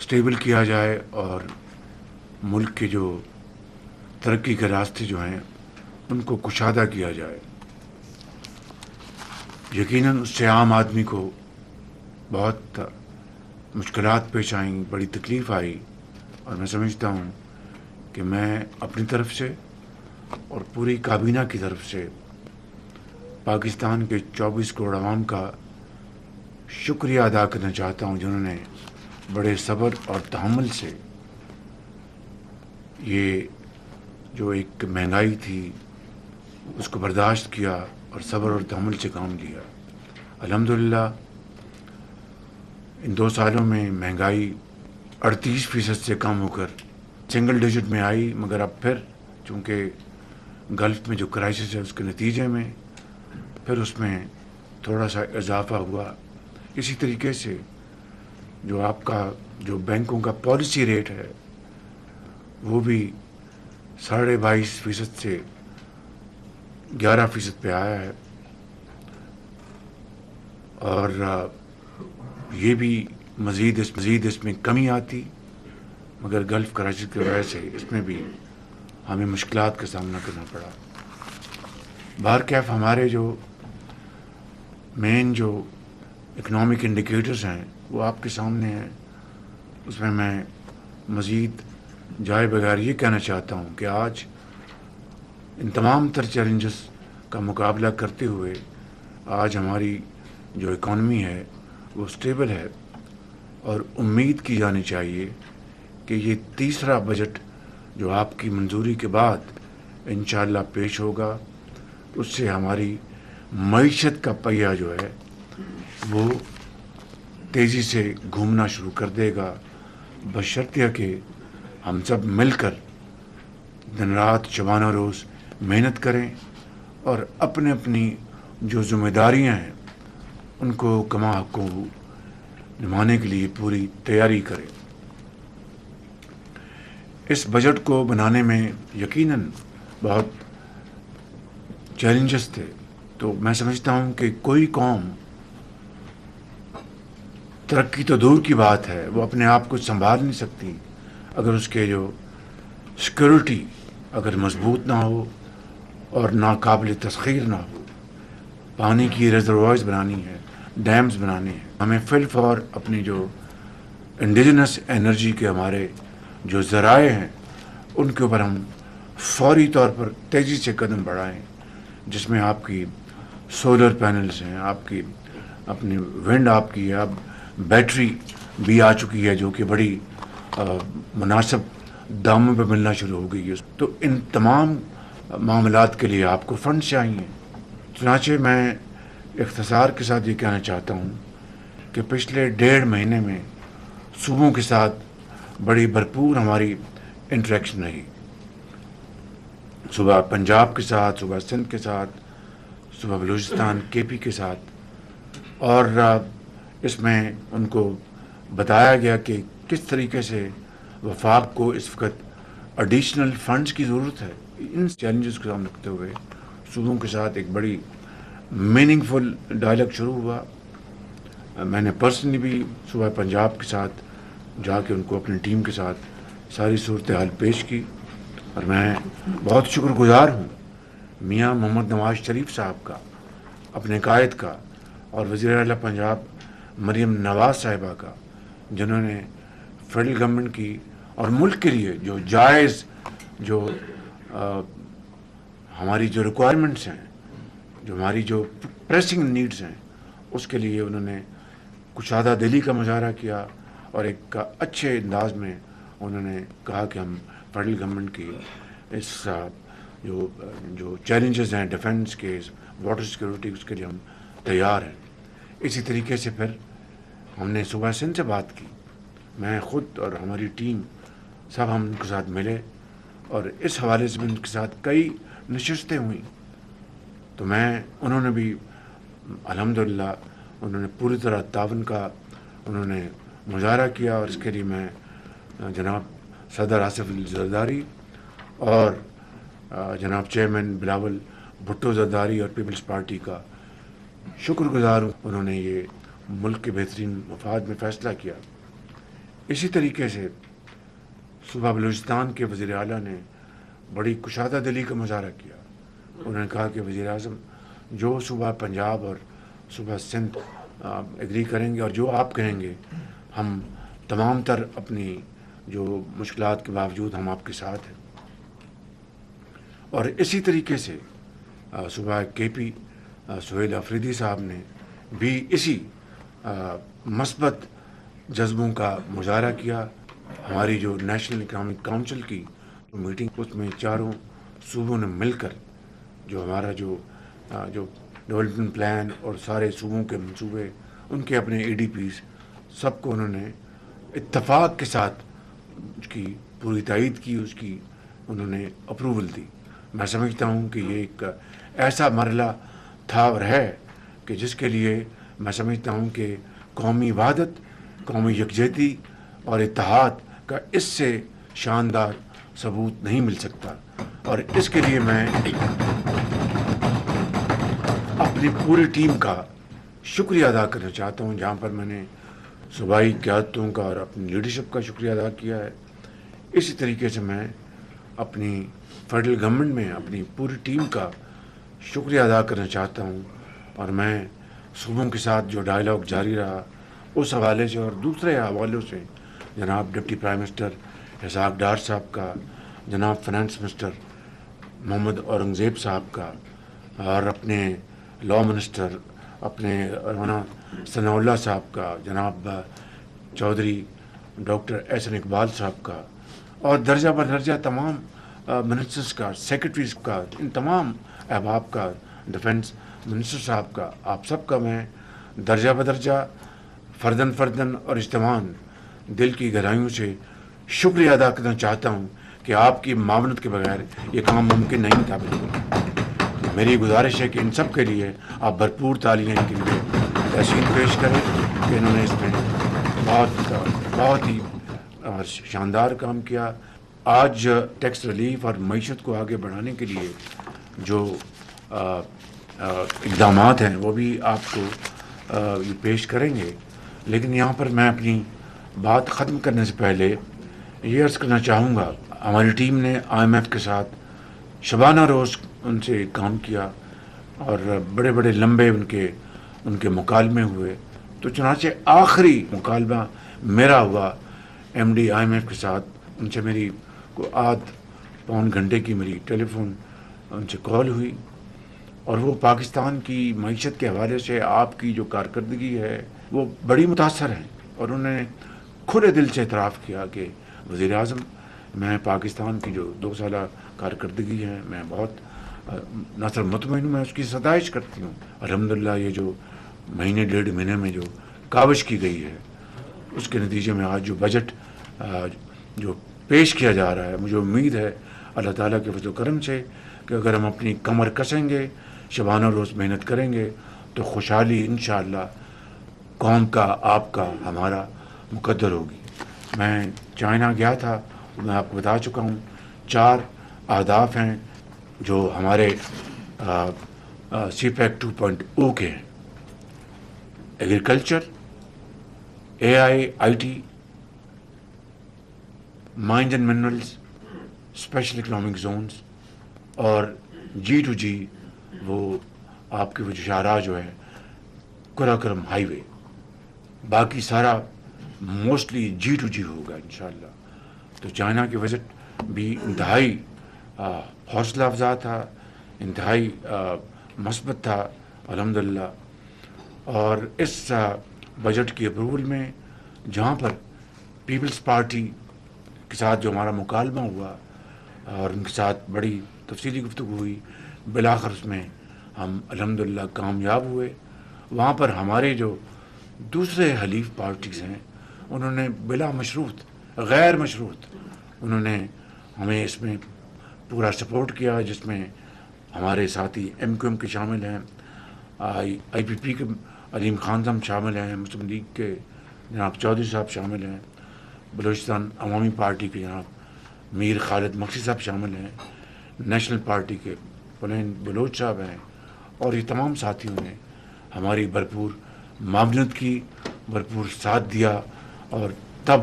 Stable کیا جائے اور ملک کے جو ترقی کے راستے جو ہیں ان کو کشادہ کیا جائے۔ یقیناً اس سے عام آدمی کو بہت مشکلات پیش آئیں، بڑی تکلیف آئی، اور میں سمجھتا ہوں کہ میں اپنی طرف سے اور پوری کابینہ کی طرف سے پاکستان کے 24 کروڑ عوام کا شکریہ ادا کرنا چاہتا ہوں، جنہوں نے بڑے صبر اور تحمل سے یہ جو ایک مہنگائی تھی اس کو برداشت کیا اور صبر اور تحمل سے کام لیا۔ الحمدللہ ان 2 سالوں میں مہنگائی 38% سے کم ہو کر سنگل ڈیجٹ میں آئی، مگر اب پھر چونکہ گلف میں جو کرائسس ہے اس کے نتیجے میں پھر اس میں تھوڑا سا اضافہ ہوا۔ اسی طریقے سے جو آپ کا جو بینکوں کا پالیسی ریٹ ہے وہ بھی 22.5% سے 11% پہ آیا ہے، اور یہ بھی مزید اس میں کمی آتی، مگر گلف کرائسس کی وجہ سے اس میں بھی ہمیں مشکلات کا سامنا کرنا پڑا۔ بہرکیف ہمارے جو مین جو اکنامک انڈیکیٹرز ہیں وہ آپ کے سامنے ہیں۔ اس میں مزید جائے بغیر یہ کہنا چاہتا ہوں کہ آج ان تمام تر چیلنجز کا مقابلہ کرتے ہوئے آج ہماری جو اکانومی ہے وہ اسٹیبل ہے، اور امید کی جانی چاہیے کہ یہ تیسرا بجٹ جو آپ کی منظوری کے بعد انشاءاللہ پیش ہوگا اس سے ہماری معیشت کا پہیہ جو ہے وہ تیزی سے گھومنا شروع کر دے گا، بشرطیہ کہ ہم سب مل کر دن رات شبانہ روز محنت کریں اور اپنی جو ذمہ داریاں ہیں ان کو کما حقوں نبھانے کے لیے پوری تیاری کریں۔ اس بجٹ کو بنانے میں یقیناً بہت چیلنجز تھے، تو میں سمجھتا ہوں کہ کوئی قوم ترقی تو دور کی بات ہے، وہ اپنے آپ کو سنبھال نہیں سکتی اگر اس کے جو سیکورٹی اگر مضبوط نہ ہو اور ناقابل تسخیر نہ ہو۔ پانی کی ریزروائرز بنانی ہے، ڈیمز بنانے ہیں، ہمیں فی الفور اپنی جو انڈیجنس انرجی کے ہمارے جو ذرائع ہیں ان کے اوپر ہم فوری طور پر تیزی سے قدم بڑھائیں، جس میں آپ کی سولر پینلز ہیں، آپ کی اپنی ونڈ آپ کی ہے، اب بیٹری بھی آ چکی ہے جو کہ بڑی مناسب داموں پہ ملنا شروع ہو گئی ہے۔ تو ان تمام معاملات کے لیے آپ کو فنڈ چاہیے۔ چنانچہ میں اختصار کے ساتھ یہ کہنا چاہتا ہوں کہ پچھلے 1.5 مہینے میں صوبوں کے ساتھ بڑی بھرپور ہماری انٹریکشن رہی، صوبہ پنجاب کے ساتھ، صوبہ سندھ کے ساتھ، صوبہ بلوچستان کے پی کے ساتھ، اور اس میں ان کو بتایا گیا کہ کس طریقے سے وفاق کو اس وقت ایڈیشنل فنڈز کی ضرورت ہے۔ ان چیلنجز کو سامنے رکھتے ہوئے صوبوں کے ساتھ ایک بڑی میننگ فل ڈائلاگ شروع ہوا۔ میں نے پرسنلی بھی صوبہ پنجاب کے ساتھ جا کے ان کو اپنی ٹیم کے ساتھ ساری صورتحال پیش کی، اور میں بہت شکر گزار ہوں میاں محمد نواز شریف صاحب کا، اپنے قائد کا، اور وزیر اعلیٰ پنجاب مریم نواز صاحبہ کا، جنہوں نے فیڈرل گورنمنٹ کی اور ملک کے لیے جو جائز جو ہماری جو ریکوائرمنٹس ہیں، جو ہماری جو پریسنگ نیڈز ہیں، اس کے لیے انہوں نے کشادہ دلی کا مظاہرہ کیا، اور ایک اچھے انداز میں انہوں نے کہا کہ ہم فیڈرل گورنمنٹ کی اس جو چیلنجز ہیں ڈیفنس کے، واٹر سیکورٹی، اس کے لیے ہم تیار ہیں۔ اسی طریقے سے پھر ہم نے صوبہ سندھ سے بات کی، میں خود اور ہماری ٹیم سب ہم ان کے ساتھ ملے، اور اس حوالے سے بھی ان کے ساتھ کئی نشستیں ہوئیں، تو انہوں نے بھی الحمدللہ انہوں نے پوری طرح تعاون کا انہوں نے مظاہرہ کیا، اور اس کے لیے میں جناب صدر آصف علی زرداری اور جناب چیئرمین بلاول بھٹو زرداری اور پیپلز پارٹی کا شکر گزار ہوں۔ انہوں نے یہ ملک کے بہترین مفاد میں فیصلہ کیا۔ اسی طریقے سے صوبہ بلوچستان کے وزیر اعلیٰ نے بڑی کشادہ دلی کا مظاہرہ کیا. انہوں نے کہا کہ وزیر اعظم جو صوبہ پنجاب اور صوبہ سندھ ایگری کریں گے اور جو آپ کہیں گے ہم تمام تر اپنی جو مشکلات کے باوجود ہم آپ کے ساتھ ہیں. اور اسی طریقے سے صوبہ کے پی سہیل آفریدی صاحب نے بھی اسی مثبت جذبوں کا مظاہرہ کیا. ہماری جو نیشنل اکنامک کونسل کی میٹنگ اس میں چاروں صوبوں نے مل کر جو ہمارا جو ڈیولپمنٹ پلان اور سارے صوبوں کے منصوبے ان کے اپنے اے ڈی پیز سب کو انہوں نے اتفاق کے ساتھ اس کی پوری تائید کی, اس کی انہوں نے اپروول دی. میں سمجھتا ہوں کہ یہ ایک ایسا مرحلہ تھا اور ہے کہ جس کے لیے میں سمجھتا ہوں کہ قومی وحدت, قومی یکجہتی اور اتحاد کا اس سے شاندار ثبوت نہیں مل سکتا. اور اس کے لیے میں اپنی پوری ٹیم کا شکریہ ادا کرنا چاہتا ہوں, جہاں پر میں نے صوبائی قیادتوں کا اور اپنی لیڈرشپ کا شکریہ ادا کیا ہے. اسی طریقے سے میں اپنی فیڈرل گورنمنٹ میں اپنی پوری ٹیم کا شکریہ ادا کرنا چاہتا ہوں. اور میں صوبوں کے ساتھ جو ڈائلاگ جاری رہا اس حوالے سے اور دوسرے حوالوں سے جناب deputy prime minister Ishaq Dar صاحب کا, جناب فنانس منسٹر محمد اورنگزیب صاحب کا, اور اپنے لاء منسٹر اپنے رانا ثناء اللہ صاحب کا, جناب چودھری ڈاکٹر احسن اقبال صاحب کا, اور درجہ بدرجہ تمام منسٹرز کا, سیکرٹریز کا, ان تمام احباب کا, ڈیفنس منسٹر صاحب کا, آپ سب کا میں درجہ بدرجہ فردن فردن اور اجتماعاً دل کی گہرائیوں سے شکریہ ادا کرنا چاہتا ہوں کہ آپ کی معاونت کے بغیر یہ کام ممکن نہیں تھا. بالکل میری گزارش ہے کہ ان سب کے لیے آپ بھرپور تالیاں ان کے لیے تحسین پیش کریں کہ انہوں نے اس میں بہت ہی شاندار کام کیا. آج ٹیکس ریلیف اور معیشت کو آگے بڑھانے کے لیے جو اقدامات ہیں وہ بھی آپ کو پیش کریں گے, لیکن یہاں پر میں اپنی بات ختم کرنے سے پہلے یہ عرض کرنا چاہوں گا, ہماری ٹیم نے آئی ایم ایف کے ساتھ شبانہ روز ان سے کام کیا اور بڑے بڑے لمبے ان کے مکالمے ہوئے. تو چنانچہ آخری مکالمہ میرا ہوا M D I M F کے ساتھ. ان سے میری کو آدھ پون گھنٹے کی میری ٹیلی فون ان سے کال ہوئی, اور وہ پاکستان کی معیشت کے حوالے سے آپ کی جو کارکردگی ہے وہ بڑی متاثر ہیں, اور انہوں نے کھلے دل سے اعتراف کیا کہ وزیر اعظم میں پاکستان کی جو 2 سالہ کارکردگی ہے میں بہت نہ صرف مطمئن ہوں, میں اس کی ستائش کرتی ہوں. الحمدللہ یہ جو مہینے 1.5 مہینے میں جو کاوش کی گئی ہے اس کے نتیجے میں آج جو بجٹ جو پیش کیا جا رہا ہے, مجھے امید ہے اللہ تعالیٰ کے فضل و کرم سے کہ اگر ہم اپنی کمر کسیں گے, شبانہ روز محنت کریں گے تو خوشحالی انشاءاللہ قوم کا, آپ کا, ہمارا مقدر ہوگی. میں چائنا گیا تھا, میں آپ کو بتا چکا ہوں 4 اہداف ہیں جو ہمارے سی پیک 2.0 کے ہیں: agriculture, I T, mines and minerals, special economic zones, اور G2G وہ آپ کی وہ شاہراہ جو ہے قراقرم ہائی وے. باقی سارا موسٹلی G2G ہوگا انشاءاللہ. تو چائنا کی وزٹ بھی انتہائی حوصلہ افزا تھا, انتہائی مثبت تھا الحمدللہ. اور اس بجٹ کی اپروول میں جہاں پر پیپلز پارٹی کے ساتھ جو ہمارا مکالمہ ہوا اور ان کے ساتھ بڑی تفصیلی گفتگو ہوئی, بالآخر اس میں ہم الحمدللہ کامیاب ہوئے. وہاں پر ہمارے جو دوسرے حلیف پارٹیز ہیں انہوں نے بلا مشروط, غیر مشروط انہوں نے ہمیں اس میں پورا سپورٹ کیا, جس میں ہمارے ساتھی ایم کیو ایم کے شامل ہیں, آئی پی پی کے علیم خان صاحب شامل ہیں, مسلم لیگ کے جناب چودھری صاحب شامل ہیں, بلوچستان عوامی پارٹی کے جناب میر خالد مقصی صاحب شامل ہیں, نیشنل پارٹی کے پلین بلوچ صاحب ہیں, اور یہ تمام ساتھیوں نے ہماری بھرپور معاونت کی, بھرپور ساتھ دیا, اور تب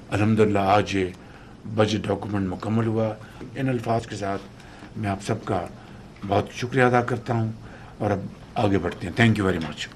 الحمدللہ آج یہ بجٹ ڈاکومنٹ مکمل ہوا. ان الفاظ کے ساتھ میں آپ سب کا بہت شکریہ ادا کرتا ہوں اور اب آگے بڑھتے ہیں. Thank you very much.